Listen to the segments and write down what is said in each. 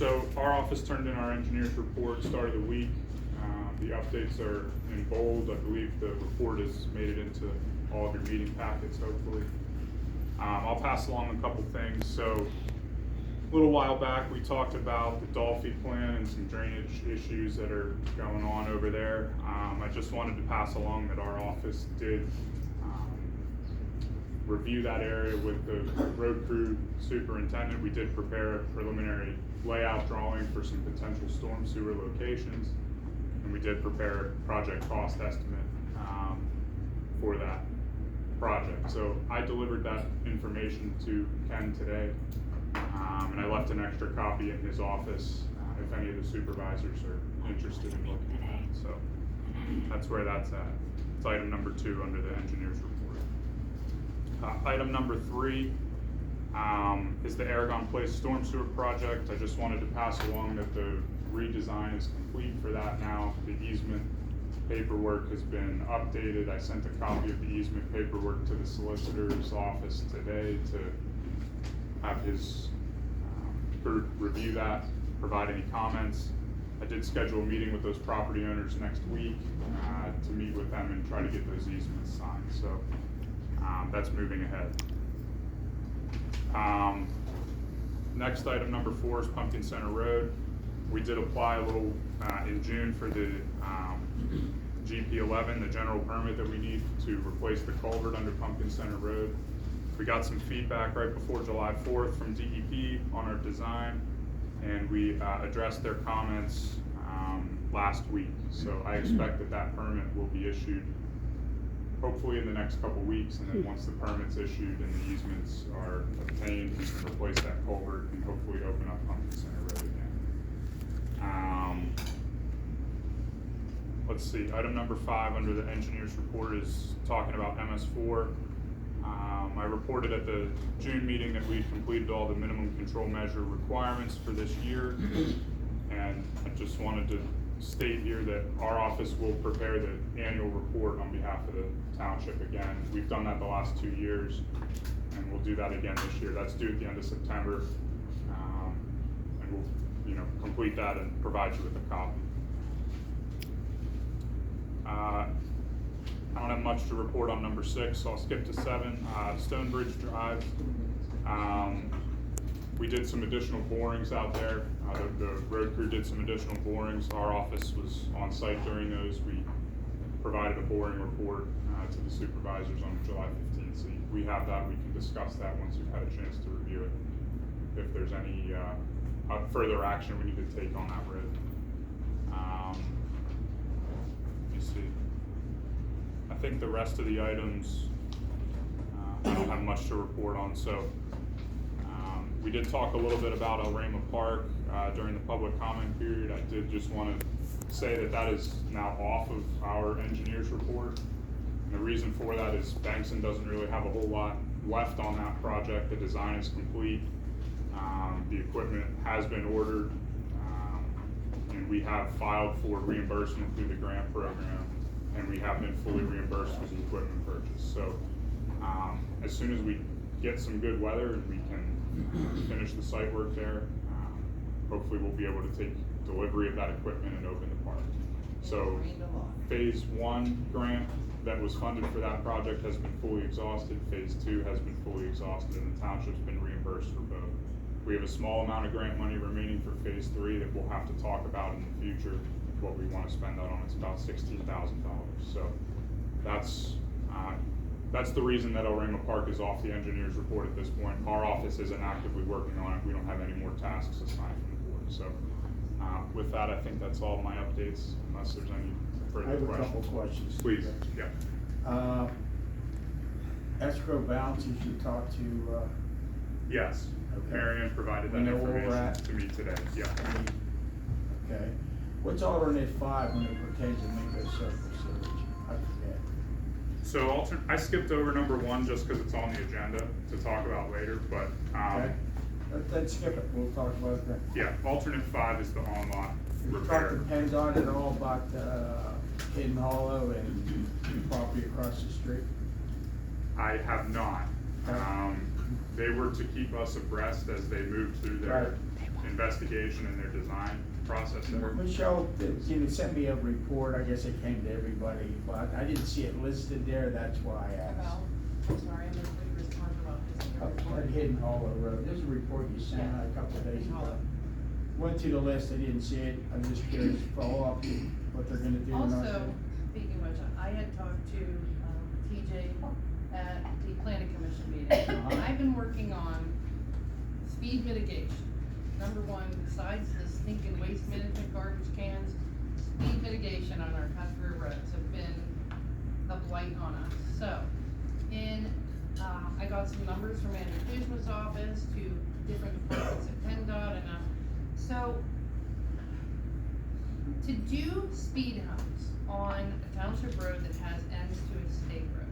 So our office turned in our engineer's report start of the week. The updates are in bold. I believe the report has made it into all of your meeting packets, hopefully. I'll pass along a couple things. So a little while back, we talked about the Dolphy plan and some drainage issues that are going on over there. I just wanted to pass along that our office did review that area with the road crew superintendent. We did prepare a preliminary layout drawing for some potential storm sewer locations, and we did prepare a project cost estimate for that project. So I delivered that information to Ken today, and I left an extra copy in his office if any of the supervisors are interested in looking at it. So that's where that's at. It's item number 2 under the engineer's report. Item number 3 is the Aragon Place Storm Sewer Project. I just wanted to pass along that the redesign is complete for that now. The easement paperwork has been updated. I sent a copy of the easement paperwork to the solicitor's office today to have his group review that, provide any comments. I did schedule a meeting with those property owners next week to meet with them and try to get those easements signed. So that's moving ahead. Next item number 4 is Pumpkin Center Road. We did apply a little in June for the GP11, the general permit that we need to replace the culvert under Pumpkin Center Road. We got some feedback right before July 4th from DEP on our design, and we addressed their comments last week. So I expect that that permit will be issued hopefully in the next couple weeks, and then once the permit's issued and the easements are obtained, we can replace that culvert and hopefully open up Pumpkin Center Road again. Let's see, item number 5 under the engineer's report is talking about MS4. I reported at the June meeting that we completed all the minimum control measure requirements for this year, and I just wanted to state here that our office will prepare the annual report on behalf of the township again. We've done that the last 2 years, and we'll do that again this year. That's due at the end of September, and we'll, complete that and provide you with a copy. I don't have much to report on number 6, so I'll skip to 7. Stonebridge Drive. We did some additional borings out there. The road crew did some additional borings. Our office was on site during those. We provided a boring report to the supervisors on July 15th. So we have that. We can discuss that once you've had a chance to review it. If there's any further action we need to take on that road. Let me see. I think the rest of the items I don't have much to report on. So we did talk a little bit about Elrama Park during the public comment period. I did just want to say that that is now off of our engineer's report. And the reason for that is Bankson doesn't really have a whole lot left on that project. The design is complete. The equipment has been ordered, and we have filed for reimbursement through the grant program, and we have been fully reimbursed for the equipment purchase. So as soon as we get some good weather and we can finish the site work there, hopefully we'll be able to take delivery of that equipment and open the park. So phase 1 grant that was funded for that project has been fully exhausted. Phase 2 has been fully exhausted, and the township's been reimbursed for both. We have a small amount of grant money remaining for phase 3 that we'll have to talk about in the future, what we want to spend that on. It's about $16,000. So that's the reason that Elrama Park is off the engineer's report at this point. Our office isn't actively working on it. We don't have any more tasks assigned from the board. So with that, I think that's all my updates, unless there's any further questions. I have a couple questions. Please, yeah. Escrow balances you talked to. Yes, okay. Marion provided that information to me today, yeah. Okay. What's alternate 5 when it pertains to Mingo Sewage? I forget. So I skipped over number 1 just because it's on the agenda to talk about later, but okay. Let's skip it. We'll talk about it then. Yeah, alternate 5 is the on-lot You repair. talked to PennDOT at all about Hidden Hollow and the property across the street? I have not. They were to keep us abreast as they moved through their investigation and their design process there. Michelle, sent me a report, I guess it came to everybody, but I didn't see it listed there, that's why I asked. Well, I'm sorry, I'm gonna put respond about this in your report. At Hidden Hollow Road, there's a report you sent out a couple of days ago. Went to the list, I didn't see it, I'm just curious, follow up, what they're gonna do or not Also, do. speaking of which, I had talked to, TJ at the planning commission meeting. Uh-huh. I've been working on speed mitigation. Number one, besides the stinking waste management garbage cans, speed mitigation on our country roads have been a blight on us. So, I got some numbers from Andrew Kuzma's office to different departments at PennDOT and, so, to do speed humps on a township road that has ends to a state road,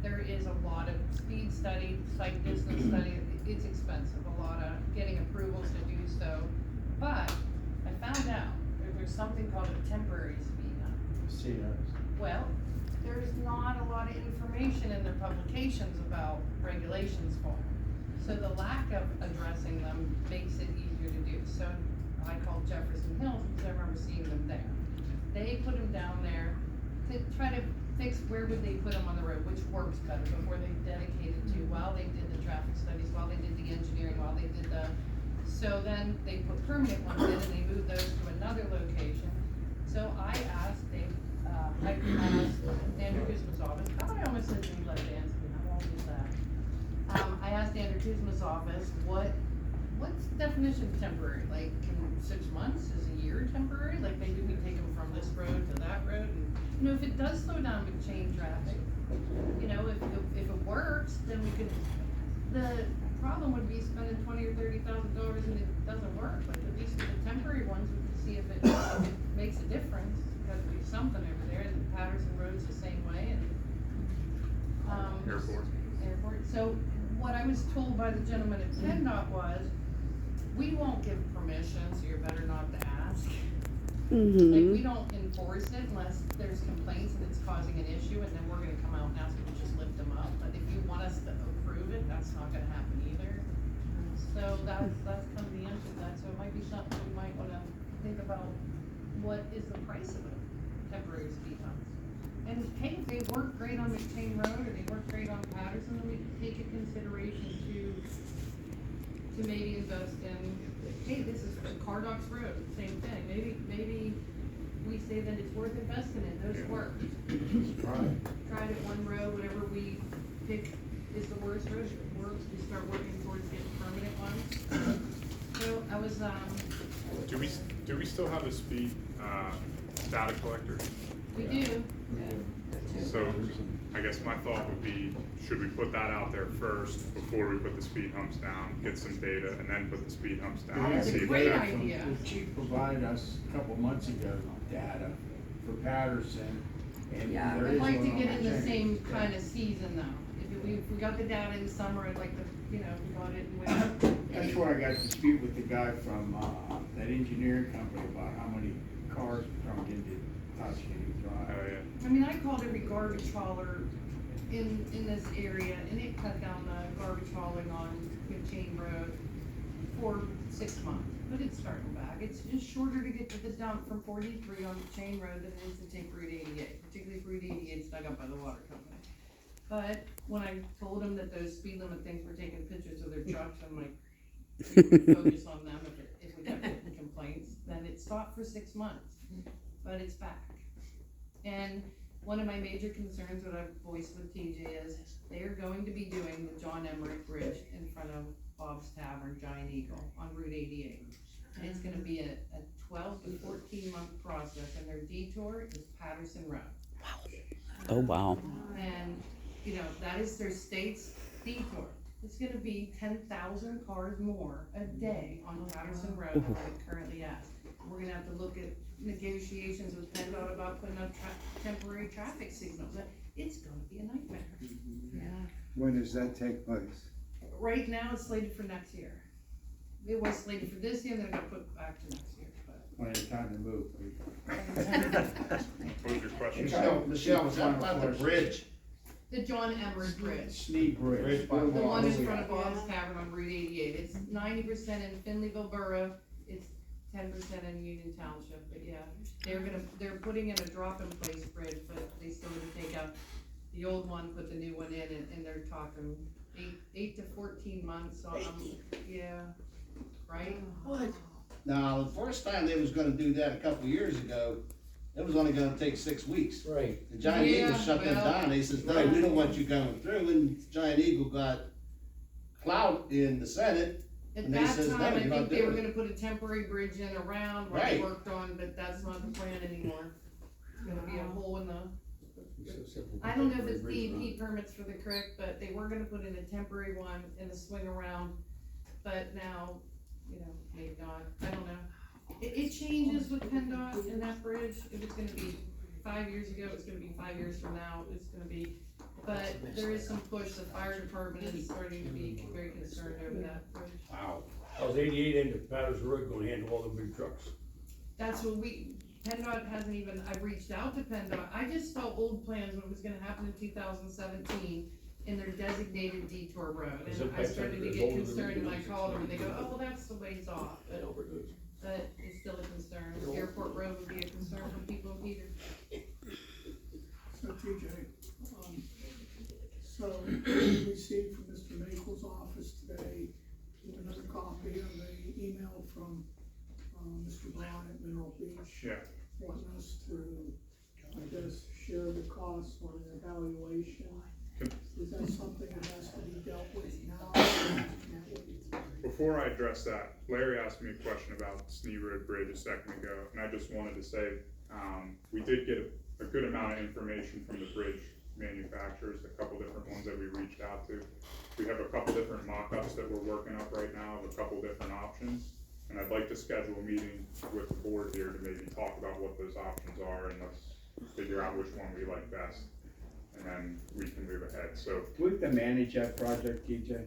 there is a lot of speed study, site distance study, it's expensive, a lot of getting approvals to do so. But I found out there's something called a temporary speed hump. See those. Well, there's not a lot of information in their publications about regulations for them. So the lack of addressing them makes it easier to do. So I called Jefferson Hills because I remember seeing them there. They put them down there to try to fix where would they put them on the road, which works better before they dedicated to, while they did the traffic studies, while they did the engineering, while they did the, so then they put permanent ones in and they moved those to another location. So I asked Andrew Kuzma's office, I almost said things like dancing, I won't do that. I asked Andrew Kuzma's office, what's the definition of temporary? Like, can 6 months, is a year temporary? Like, maybe we take them from this road to that road, and, you know, if it does slow down with chain traffic, you know, if it works, then we could, the problem would be spending $20,000 or $30,000 and it doesn't work, but at least with the temporary ones, we can see if it makes a difference. Gotta do something over there, and Patterson Road's the same way, and, Airport. So, what I was told by the gentleman at PennDOT was, we won't give permission, so you're better not to ask. Like, we don't enforce it unless there's complaints and it's causing an issue, and then we're gonna come out and ask you to just lift them up. But if you want us to approve it, that's not gonna happen either. So that's kind of the answer to that, so it might be something we might wanna think about, what is the price of a temporary speed humps? And hey, if they work great on McChain Road, or they work great on Patterson, then we can take into consideration to maybe invest in, hey, this is Cardox Road, same thing, maybe we say that it's worth investing in, those work. Tried it one road, whatever we pick is the worst road, if it works, we start working towards getting permanent ones. So I was, Do we still have a speed, data collector? we do, So, I guess my thought would be, should we put that out there first before we put the speed humps down, get some data, and then put the speed humps down? and That's a see if great that- idea. The chief provided us a couple months ago data for Patterson, and Yeah, there I'd is like one to on get in the McChain. same kind of season though. If we got the data in the summer, I'd like to, you know, we got it in winter. That's where I got to speak with the guy from, that engineering company about how many cars come into Tuscany Oh, Drive. yeah. I mean, I called every garbage hauler in this area, and it cut down the garbage hauling on McChain Road for 6 months, but it's starting back. It's just shorter to get to the dump from 43 on McChain Road than it is to take Route 88, particularly if Route 88's dug up by the water company. But when I told them that those speed limit things were taking pictures of their trucks, I'm like, we would focus on them if we got written complaints, then it stopped for 6 months, but it's back. And one of my major concerns that I've voiced with TJ is they are going to be doing the John Emmerich Bridge in front of Bob's Tavern, Giant Eagle on Route 88. And it's gonna be a 12 to 14 month process, and their detour is Patterson Road. Oh, wow. And, you know, that is their state's detour. It's gonna be 10,000 cars more a day on Patterson Road than what it currently has. We're gonna have to look at negotiations with PennDOT about putting up temporary traffic signals. It's gonna be a nightmare. Yeah. When does that take place? Right now, it's slated for next year. It was slated for this year, then it got put back to next year, but. When it's time to move. What was your question? Michelle, was that about the bridge? The John Emmerich Bridge. Sneed Bridge. The one in front of Bob's Tavern on Route 88. It's 90% in Finleyville Borough, 10% in Union Township, but yeah, they're putting in a drop-in-place bridge, but they still gonna take out the old one, put the new one in, and they're talking 8 to 14 months, so yeah, right? What? Now, the first time they was gonna do that a couple of years ago, it was only gonna take 6 weeks. Right. The Giant Eagle Yeah, shut them well, down, they says, no, we don't want you going through, and Giant Eagle got clout in the Senate. At And they that says, time, no, I you're think not they were doing gonna put a temporary bridge in around where I Right. worked on, but that's not the plan anymore. It's gonna be a hole in the, I don't know if it's DEP permits for the creek, but they were gonna put in a temporary one in the swing around, but now, you know, maybe not, I don't know. It changes with PennDOT and that bridge, if it's gonna be 5 years ago, it's gonna be 5 years from now, it's gonna be, but there is some push, the fire department is starting to be very concerned over that bridge. Wow. How's 88 into Patterson Road gonna handle all the big trucks? That's what PennDOT hasn't even, I've reached out to PennDOT, I just saw old plans what was gonna happen in 2017 in their designated detour road, Is and it I back started there? to It's get older than concerned, and I the called them, and they go, oh, well, that's the ways off, I know, but it's still a concern. Airport Road would be a concern for people in Peter. So TJ, so we received from Mr. Maple's office today, another copy of the email from, Mr. Brown at Mineral Beach. Yeah. Wanting us to, I guess, share the costs on an evaluation. Is that something that has to be dealt with now? Before I address that, Larry asked me a question about Snee Road Bridge a second ago, and I just wanted to say, we did get a good amount of information from the bridge manufacturers, a couple different ones that we reached out to. We have a couple different mock-ups that we're working up right now of a couple different options, and I'd like to schedule a meeting with the board here to maybe talk about what those options are, and let's figure out which one we like best, and then we can move ahead. So, We can manage that project, TJ.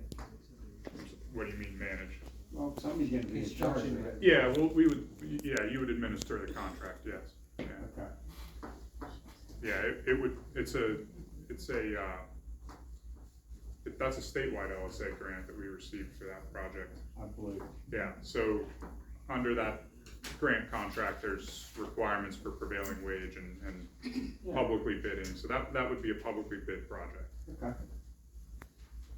what do you mean manage? Well, somebody's gonna be in charge of it. Yeah, well, you would administer the contract, yes, yeah. Okay. Yeah, that's a statewide LSA grant that we received for that project. I believe. Yeah, so under that grant contract, there's requirements for prevailing wage and publicly bidding, so that would be a publicly bid project. Okay.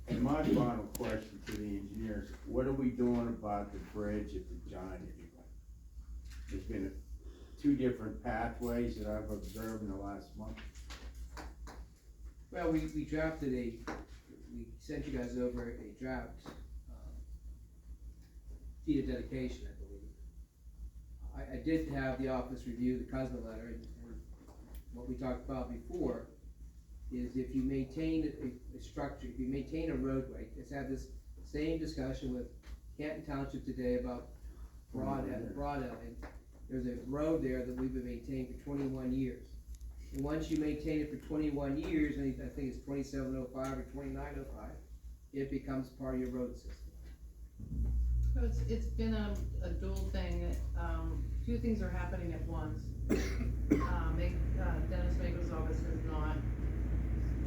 And my final question to the engineers, what are we doing about the bridge at the Giant Eagle? There's been two different pathways that I've observed in the last month. Well, we drafted we sent you guys over a draft, deed of dedication, I believe. I did have the office review the Cosmo letter, and what we talked about before is if you maintain a structure, if you maintain a roadway, let's have this same discussion with Canton Township today about Broad Alley. There's a road there that we've been maintaining for 21 years. And once you maintain it for 21 years, and I think it's 2705 or 2905, it becomes part of your road system. So it's been a dual thing, two things are happening at once. Dennis Mago's office has not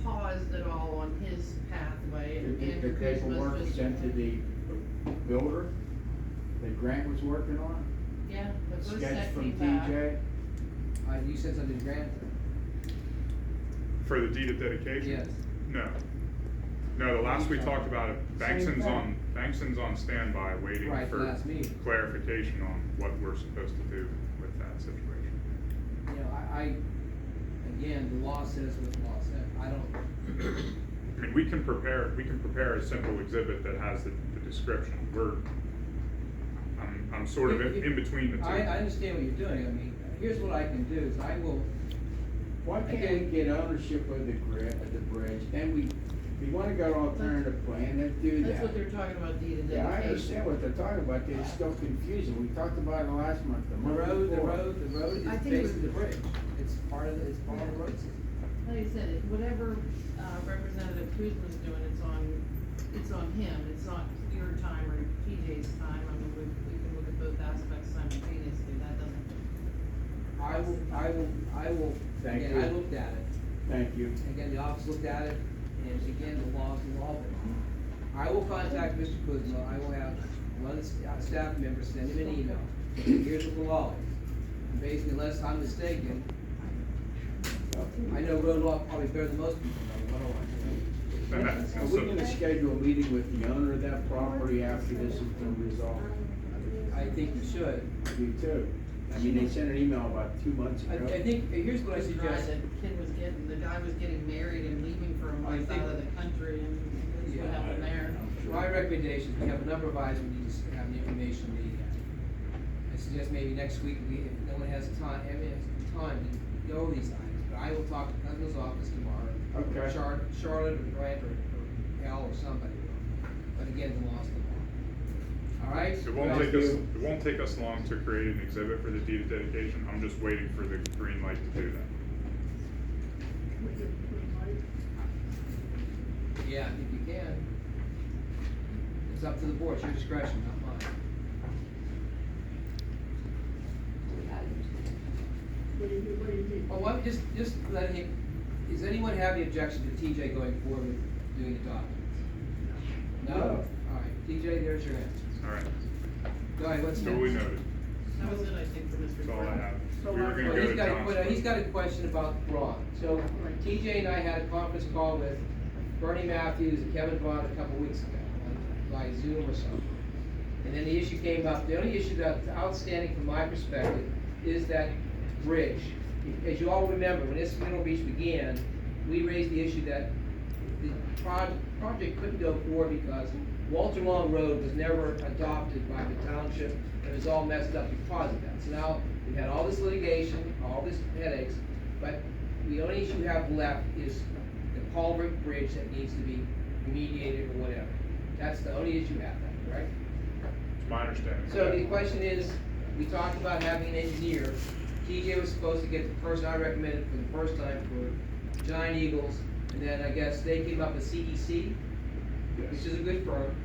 paused at all on his pathway, and The Andrew paperwork Kuzma's just. sent to the builder that Grant was working on, Yeah, the first sketch set from came back. TJ. You said something to Grant? For the deed of dedication? Yes. No, the last we talked about it, Bankston's on standby, waiting Right, for last meeting. clarification on what we're supposed to do with that situation. You know, again, the law says what the law says. I don't, I mean, we can prepare a simple exhibit that has the description. I'm sort of in between the two. I understand what you're doing. I mean, here's what I can do, is I will, Why can't we get ownership of the bridge, then we wanna go to alternative plan, then do that. That's what they're talking about, deed of Yeah, I dedication. understand what they're talking about, it's still confusing, we talked about it last month, the the month road before. is I think it basically was- the bridge. It's part of the road system. Like I said, whatever, Representative Kuzma's doing, it's on him, it's not your time or TJ's time, I mean, we can look at both aspects simultaneously, that doesn't. I will, Thank again, you. I looked at it. Thank you. Again, the office looked at it, and again, the law's the law. I will contact Mr. Kuzma, I will have one of the staff members send him an email, here's what the law is. And basically, unless I'm mistaken, I know road law probably better than most people know, what do And that's- Are we gonna schedule a meeting with the owner of that property after this has been resolved? I think you should. I do too. I mean, they sent an email about 2 months I ago. think, here's what I The guy suggest. the guy was getting married and leaving for a month think- out of the country, and that's what Yeah. happened there. My recommendation, we have a number of items we need to have the information meeting. I suggest maybe next week, if no one has time, to go over these items, but I will talk to Cousin's office tomorrow. Okay. Charlotte or Grant or Al or somebody will, but again, the law's the law. All right? It won't take us long to create an exhibit for the deed of dedication. I'm just waiting for the green light to do that. We give green light. Yeah, I think you can. It's up to the board, it's your discretion, not mine. What do you mean? Oh, well, just let him, does anyone have the objection to TJ going forward with doing the documents? No? No. All right, TJ, there's your answer. All right, Go ahead, what's next? duly noted. That was it, I think, for Mr. That's all I Gordon. have. So We were gonna Well, go he's to got John's. he's got a question about Ron. So TJ and I had a conference call with Bernie Matthews and Kevin Vaughn a couple weeks ago, by Zoom or something. And then the issue came up, the only issue that's outstanding from my perspective is that bridge. As you all remember, when this Mineral Beach began, we raised the issue that the project couldn't go forward because Walter Long Road was never adopted by the township, and it was all messed up because of that. So now, we've had all this litigation, all this headaches, but the only issue we have left is the culvert bridge that needs to be remediated or whatever. That's the only issue we have, right? It's my understanding. So the question is, we talked about having an engineer. TJ was supposed to get the person I recommended for the first time for Giant Eagles, and then I guess they came up with CDC, which is a good firm,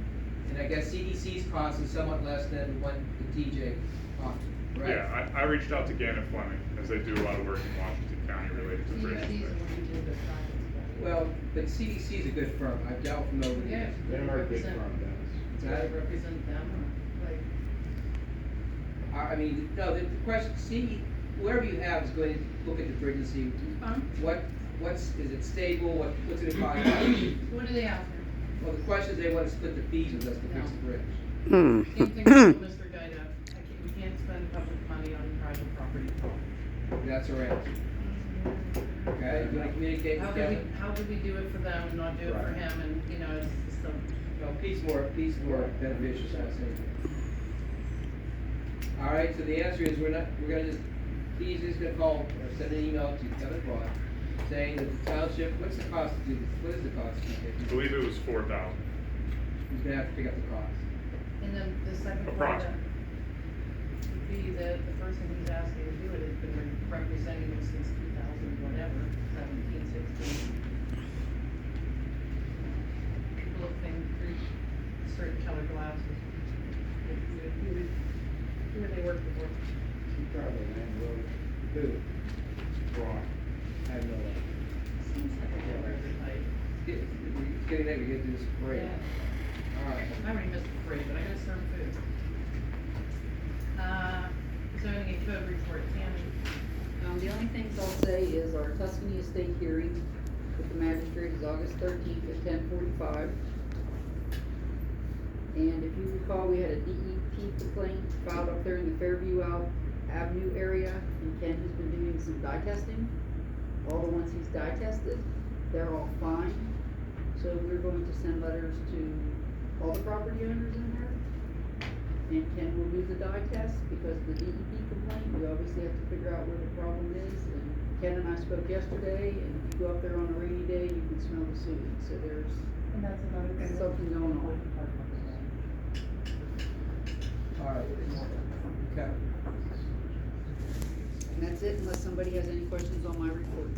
and I guess CDC's cost is somewhat less than what the TJ offered, right? Yeah, I reached out to Gannett Fleming, as they do a lot of work in Washington County related to bridges. CDC's when we did the project. Well, but CDC is a good firm, I've dealt with them over the Yeah. years. They are a good Represent- firm, Dennis. Do I represent them, or, like, I mean, no, the question, see, whoever you have is going to look at the bridge and see fun? is it stable, what's it cost? What do they ask me? Well, the question is they want to split the fees with us to fix the bridge. Hmm. Same thing with Mr. Gaida. We can't spend public money on private property. That's our answer. Okay, you wanna communicate with Kevin? How could we do it for them and not do it for Right. him, and, you know, it's just a. No, peace more beneficial, I say. All right, so the answer is we're gonna just, he's just gonna call or send an email to Kevin Vaughn saying that the township, what's the cost to do this? What is the cost to do I this? believe it was 4,000. He's gonna have to pick up the cost. And then the second one, Approximately. would be the person who's asking to do it has been representing him since 2000, whatever, 17, 16. Looking through certain color glasses. Who they worked before. She probably landlord. Who? Ron. I know that. Seems like a record height. It's getting there to get this parade. Yeah. All right. I already missed the parade, but I gotta serve food. Zoning and code report, Tammy. The only things I'll say is our Tuscany Estate hearing with the magistrate is August 13th at 10:45. And if you recall, we had a DEP complaint filed up there in the Fairview Avenue area, and Ken has been doing some dye testing. All the ones he's dye tested, they're all fine. So we're going to send letters to all the property owners in there. And Ken will do the dye test, because the DEP complaint, we obviously have to figure out where the problem is. And Ken and I spoke yesterday, and if you go up there on a rainy day, you can smell the sewage, so there's And that's another thing. something going on. All right. Okay. And that's it, unless somebody has any questions on my report.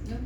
Yep.